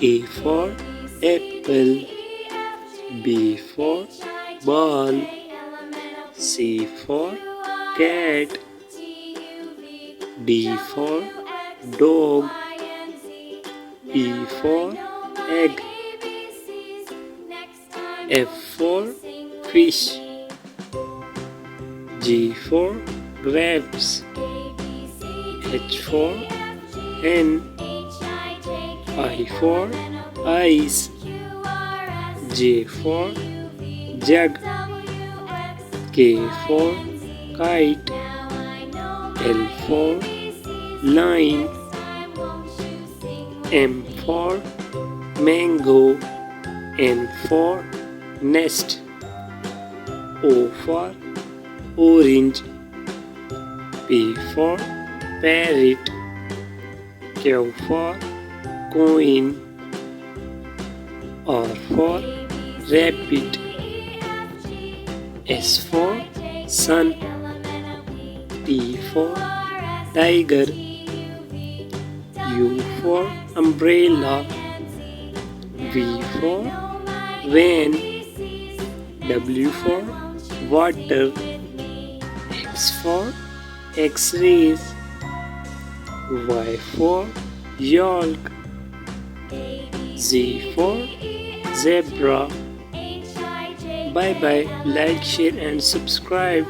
A for apple, B for ball, C for cat, D for dog, E for egg, F for fish, G for grapes, H for hen, I for ice, J for jug, K for kite, L for line, M for mango, N for nest, O for orange, P for parrot, Q for coin, R for rabbit, S for sun, T for tiger, U for umbrella, V for van, W for water, X for X-rays, Y for yolk, Z for zebra. Bye bye, like, share and subscribe.